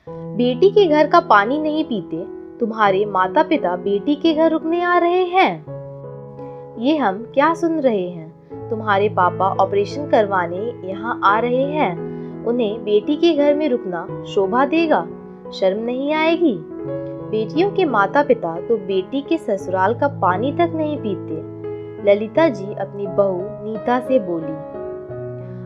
बेटी के घर का पानी नहीं पीते, तुम्हारे माता पिता बेटी के घर रुकने आ रहे हैं। ये हम क्या सुन रहे हैं? तुम्हारे पापा ऑपरेशन करवाने यहाँ आ रहे हैं। उन्हें बेटी के घर में रुकना शोभा देगा? शर्म नहीं आएगी? बेटियों के माता पिता तो बेटी के ससुराल का पानी तक नहीं पीते। ललिता जी अपनी बहू नीता से बोली।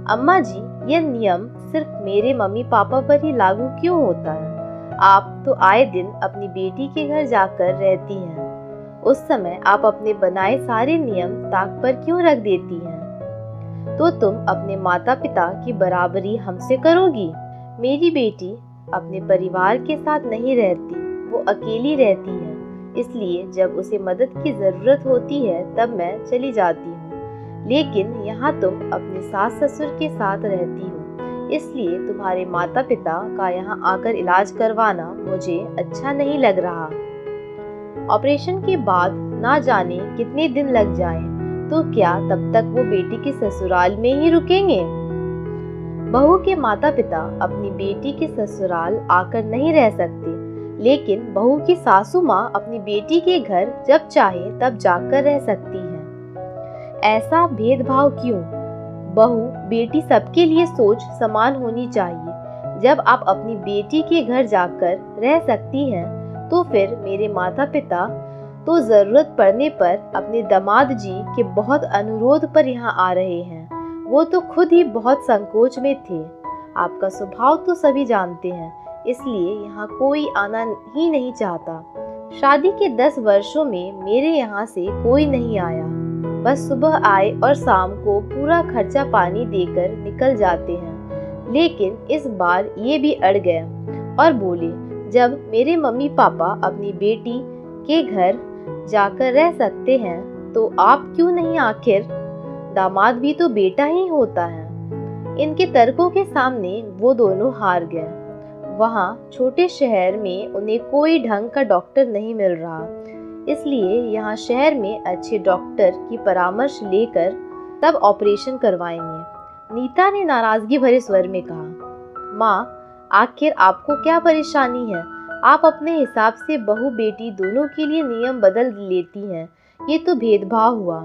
अम्मा जी, यह नियम सिर्फ मेरे मम्मी पापा पर ही लागू क्यों होता है? आप तो आए दिन अपनी बेटी के घर जाकर रहती हैं। उस समय आप अपने बनाए सारे नियम ताक पर क्यों रख देती हैं? तो तुम अपने माता पिता की बराबरी हमसे करोगी? मेरी बेटी अपने परिवार के साथ नहीं रहती, वो अकेली रहती है। इसलिए जब उसे मदद की जरूरत होती है तब मैं चली जाती हूँ। लेकिन यहाँ तुम अपने सास ससुर के साथ रहती हो, इसलिए तुम्हारे माता पिता का यहाँ आकर इलाज करवाना मुझे अच्छा नहीं लग रहा। ऑपरेशन के बाद ना जाने कितने दिन लग जाएं, तो क्या तब तक वो बेटी के ससुराल में ही रुकेंगे? बहू के माता पिता अपनी बेटी के ससुराल आकर नहीं रह सकते, लेकिन बहू की सासू माँ अपनी बेटी के घर जब चाहे तब जाकर रह सकती है। ऐसा भेदभाव क्यों? बहू बेटी सबके लिए सोच समान होनी चाहिए। जब आप अपनी बेटी के घर जाकर रह सकती हैं, तो फिर मेरे माता पिता तो जरूरत पड़ने पर अपने दामाद जी के बहुत अनुरोध पर यहाँ आ रहे हैं। वो तो खुद ही बहुत संकोच में थे। आपका स्वभाव तो सभी जानते हैं, इसलिए यहाँ कोई आना ही नहीं चाहता। शादी के 10 वर्षों में मेरे यहाँ से कोई नहीं आया। बस सुबह आए और शाम को पूरा खर्चा पानी देकर निकल जाते हैं। लेकिन इस बार ये भी अड़ गए और बोले, जब मेरे मम्मी पापा अपनी बेटी के घर जाकर रह सकते हैं तो आप क्यों नहीं? आखिर दामाद भी तो बेटा ही होता है। इनके तर्कों के सामने वो दोनों हार गए। वहाँ छोटे शहर में उन्हें कोई ढंग का डॉक्टर नहीं मिल रहा, इसलिए यहाँ शहर में अच्छे डॉक्टर की परामर्श लेकर तब ऑपरेशन करवाएंगे। नीता ने नाराजगी भरे स्वर में कहा, माँ, आखिर आपको क्या परेशानी है? आप अपने हिसाब से बहू बेटी दोनों के लिए नियम बदल लेती हैं। ये तो भेदभाव हुआ।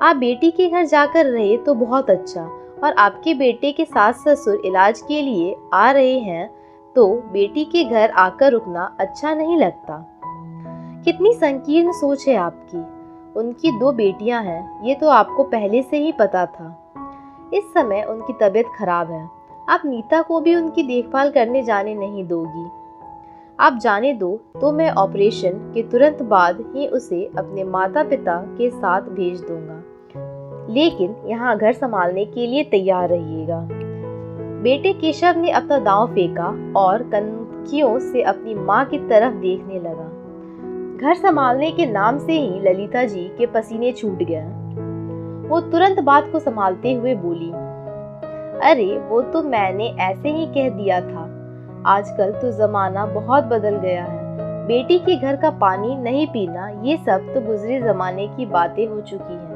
आप बेटी के घर जाकर रहे तो बहुत अच्छा, और आपके बेटे के सास ससुर इलाज के लिए आ रहे हैं तो बेटी के घर आकर रुकना अच्छा नहीं लगता। कितनी संकीर्ण सोच है आपकी। उनकी 2 बेटियां हैं, ये तो आपको पहले से ही पता था। इस समय उनकी तबीयत खराब है। आप नीता को भी उनकी देखभाल करने जाने नहीं दोगी। आप जाने दो तो मैं ऑपरेशन के तुरंत बाद ही उसे अपने माता पिता के साथ भेज दूंगा, लेकिन यहाँ घर संभालने के लिए तैयार रहिएगा। बेटे केशव ने अपना दांव फेंका और कनखियों से अपनी माँ की तरफ देखने लगा। घर संभालने के नाम से ही ललिता जी के पसीने छूट गए। वो तुरंत बात को संभालते हुए बोली, अरे वो तो मैंने ऐसे ही कह दिया था। आजकल तो जमाना बहुत बदल गया है। बेटी के घर का पानी नहीं पीना, ये सब तो गुजरे जमाने की बातें हो चुकी हैं।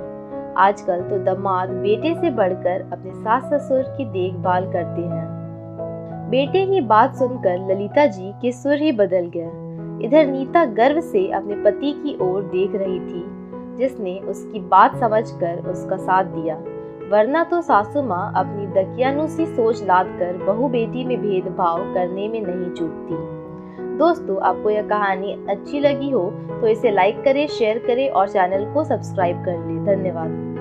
आजकल तो दामाद बेटे से बढ़कर अपने सास ससुर की देखभाल करते हैं। बेटे की बात सुनकर ललिता जी के सुर ही बदल गए। इधर नीता गर्व से अपने पति की ओर देख रही थी, जिसने उसकी बात समझकर उसका साथ दिया। वरना तो सासू माँ अपनी दकियानुसी सोच लाद कर बहू बेटी में भेदभाव करने में नहीं चूकती। दोस्तों, आपको यह कहानी अच्छी लगी हो तो इसे लाइक करें, शेयर करें और चैनल को सब्सक्राइब कर लें। धन्यवाद।